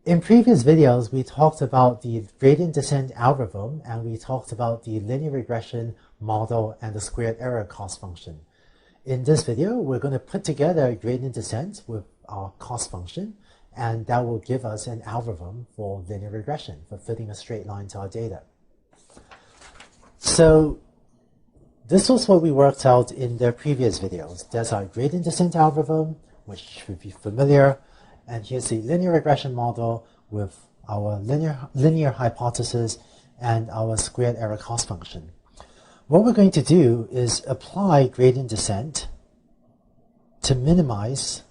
In previous videos, we talked about the gradient descent algorithm, and we talked about the linear regression model and the squared error cost function. In this video, we're going to put together gradient descent with our cost function, and that will give us an algorithm for linear regression, for fitting a straight line to our data. So this was what we worked out in the previous videos. There's our gradient descent algorithm, which should be familiar. And here's the linear regression model with our linear hypothesis and our squared error cost function. What we're going to do is apply gradient descent to minimize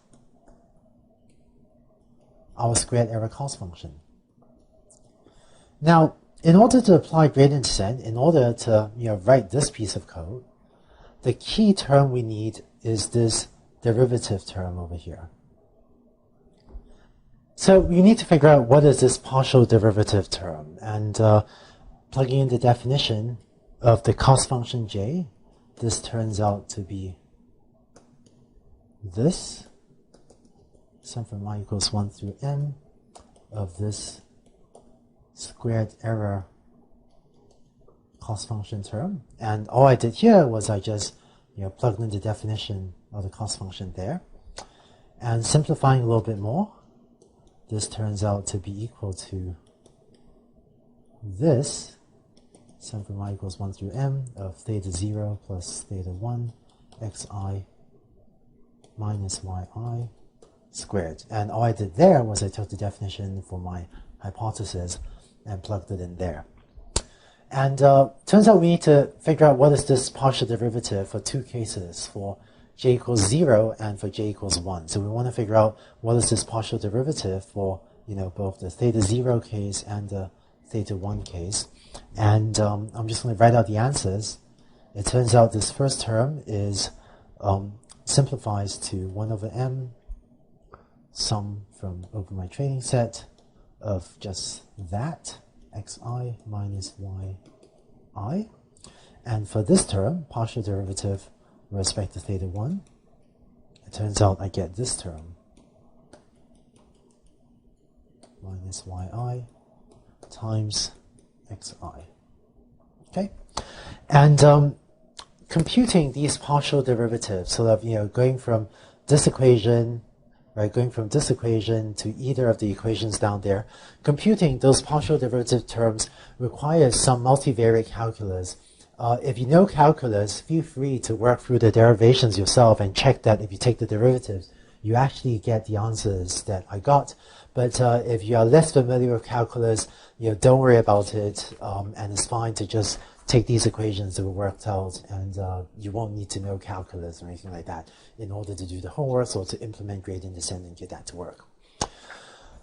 our squared error cost function. Now, in order to apply gradient descent, in order to write this piece of code, the key term we need is this derivative term over here. So we need to figure out what is this partial derivative term, and plugging in the definition of the cost function j, this turns out to be this, sum from I equals 1 through m of this squared error cost function term. And all I did here was I just plugged in the definition of the cost function there. And simplifying a little bit more, this turns out to be equal to this, sum from I equals 1 through m of theta 0 plus theta 1 xi minus yi squared. And all I did there was I took the definition for my hypothesis and plugged it in there. And turns out we need to figure out what is this partial derivative for two cases, for j equals 0 and for j equals 1. So we want to figure out what is this partial derivative for both the theta 0 case and the theta 1 case. And I'm just going to write out the answers. It turns out this first term is simplifies to 1 over m sum from over my training set of just that, xi minus yi. And for this term, partial derivative with respect to theta 1, it turns out I get this term, minus yi times xi. Okay? And computing these partial derivatives, sort of going from this equation, right, going from this equation to either of the equations down there, computing those partial derivative terms requires some multivariate calculus. If you know calculus, feel free to work through the derivations yourself and check that if you take the derivatives, you actually get the answers that I got. But if you are less familiar with calculus, don't worry about it, and it's fine to just take these equations that were worked out, and you won't need to know calculus or anything like that in order to do the homework or to implement gradient descent and get that to work.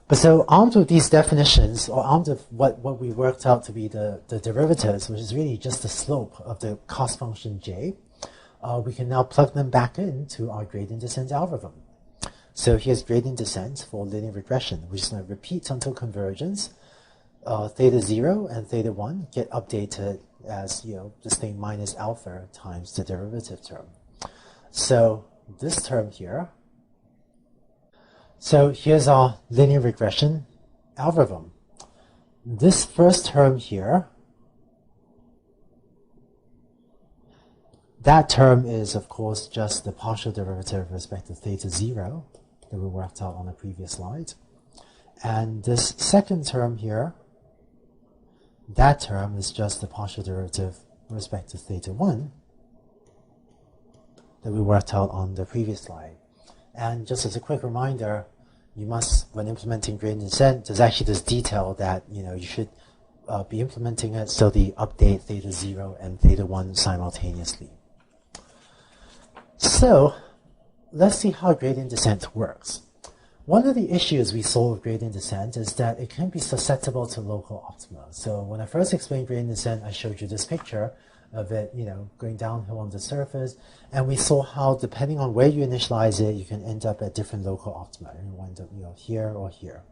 But so armed with these definitions, or armed with what we worked out to be the derivatives, which is really just the slope of the cost function j, we can now plug them back into our gradient descent algorithm. So here's gradient descent for linear regression. We're just going to repeat until convergence. Theta 0 and theta 1 get updated as this thing minus alpha times the derivative term. So this term here. So here's our linear regression algorithm. This first term here, that term is of course just the partial derivative with respect to theta 0 that we worked out on the previous slide. And this second term here, that term is just the partial derivative with respect to theta 1 that we worked out on the previous slide. And just as a quick reminder, you must, when implementing gradient descent, there's actually this detail that you should be implementing it so the update theta 0 and theta 1 simultaneously. So let's see how gradient descent works. One of the issues we saw with gradient descent is that it can be susceptible to local optima. So when I first explained gradient descent, I showed you this picture of it, going downhill on the surface, and we saw how depending on where you initialize it, you can end up at different local optima. You end up, here or here.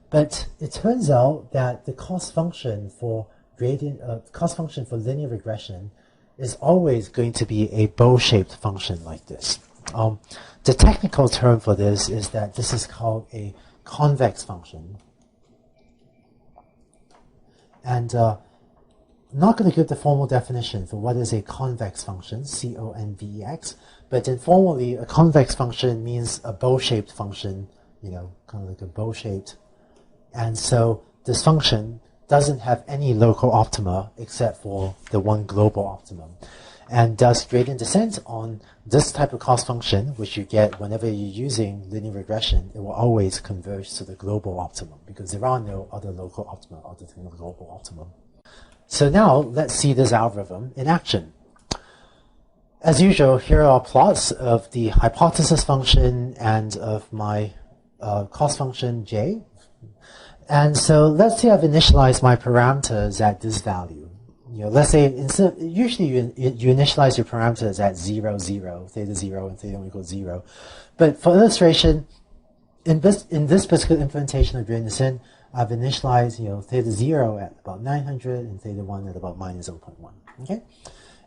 But it turns out that the cost function for linear regression is always going to be a bow-shaped function like this. The technical term for this is that this is called a convex function. And I'm not going to give the formal definition for what is a convex function, C-O-N-V-E-X, but informally, a convex function means a bow-shaped function, you know, kind of like a bow-shaped. And so this function doesn't have any local optima except for the one global optimum. And thus gradient descent on this type of cost function, which you get whenever you're using linear regression, it will always converge to the global optimum because there are no other local optima other than the global optimum. So now let's see this algorithm in action. As usual, here are plots of the hypothesis function and of my cost function j. And so let's say I've initialized my parameters at this value. You know, let's say usually you initialize your parameters at 0, 0, theta 0, and theta 1 equals 0. But for illustration, in this particular implementation of gradient descent, I've initialized, you know, theta 0 at about 900 and theta 1 at about minus 0.1. Okay,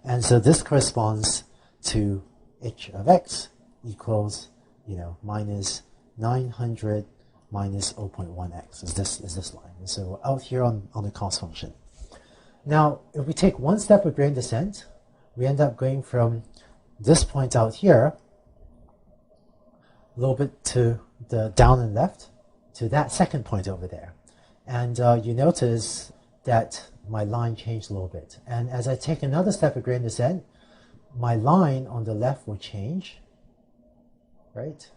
and so this corresponds to h of x equals, you know, minus 900 minus 0.1x is this line. And so out here on the cost function. Now, if we take one step of gradient descent, we end up going from this point out here, a little bit to the down and left, to that second point over there. And you notice that my line changed a little bit. And as I take another step of gradient descent, my line on the left will change, right?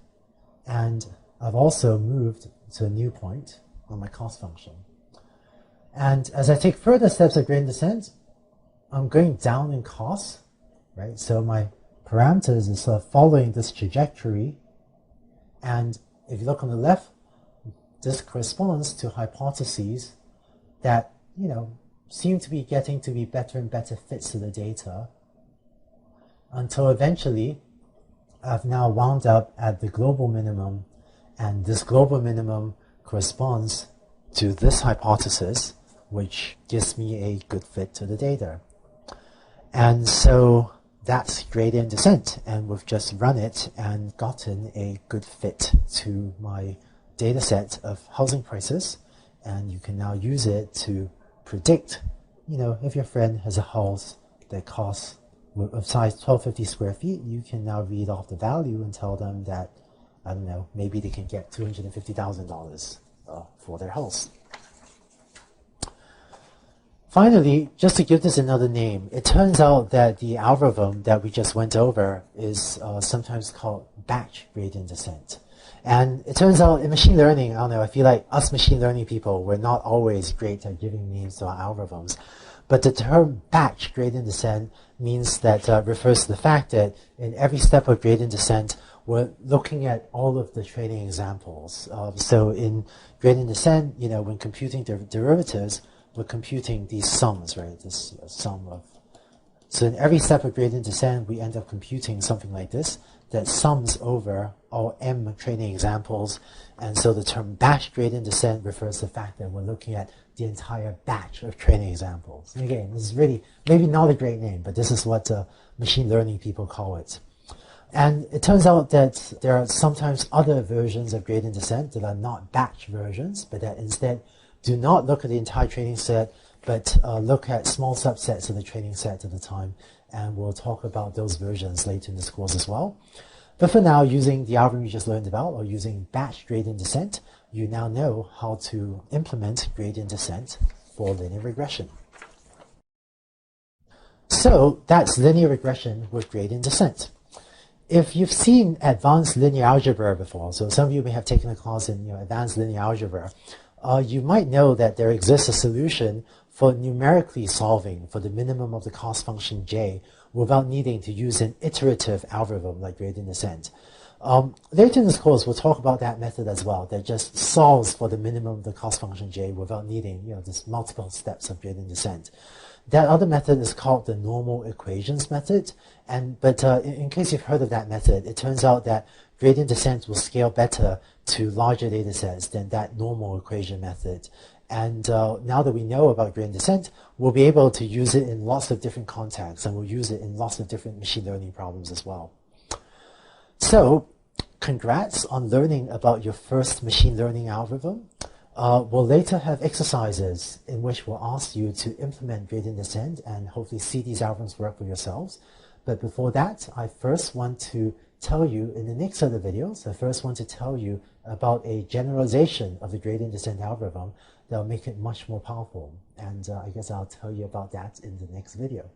And I've also moved to a new point on my cost function. And as I take further steps of gradient descent, I'm going down in cost, right? So my parameters is sort of following this trajectory. And if you look on the left, this corresponds to hypotheses that, you know, seem to be getting to be better and better fits to the data until eventually I've now wound up at the global minimum, and this global minimum corresponds to this hypothesis, which gives me a good fit to the data. And so that's gradient descent, and we've just run it and gotten a good fit to my data set of housing prices, and you can now use it to predict, you know, if your friend has a house that costs of size 1250 square feet, you can now read off the value and tell them that, I don't know, maybe they can get $250,000 for their house. Finally, just to give this another name, it turns out that the algorithm that we just went over is sometimes called batch gradient descent. And it turns out in machine learning, I don't know, I feel like us machine learning people, we're not always great at giving names to our algorithms. But the term batch gradient descent means that refers to the fact that in every step of gradient descent, we're looking at all of the training examples. So in gradient descent, you know, when computing derivatives, we're computing these sums, right? This sum of. So in every step of gradient descent, we end up computing something like this that sums over all m training examples. And so the term batch gradient descent refers to the fact that we're looking at the entire batch of training examples. And again, this is really maybe not a great name, but this is what machine learning people call it. And it turns out that there are sometimes other versions of gradient descent that are not batch versions, but that instead do not look at the entire training set, but look at small subsets of the training set at a time. And we'll talk about those versions later in this course as well. But for now, using the algorithm you just learned about, or using batch gradient descent, you now know how to implement gradient descent for linear regression. So that's linear regression with gradient descent. If you've seen advanced linear algebra before, so some of you may have taken a class in advanced linear algebra, you might know that there exists a solution for numerically solving for the minimum of the cost function j without needing to use an iterative algorithm like gradient descent. Later in this course, we'll talk about that method as well, that just solves for the minimum of the cost function j without needing this multiple steps of gradient descent. That other method is called the normal equations method. But in case you've heard of that method, it turns out that gradient descent will scale better to larger data sets than that normal equation method. And now that we know about gradient descent, we'll be able to use it in lots of different contexts, and we'll use it in lots of different machine learning problems as well. So congrats on learning about your first machine learning algorithm. We'll later have exercises in which we'll ask you to implement gradient descent and hopefully see these algorithms work for yourselves. But before that, I first want to tell you in the next set of videos, I first want to tell you about a generalization of the gradient descent algorithm that will make it much more powerful. And I guess I'll tell you about that in the next video.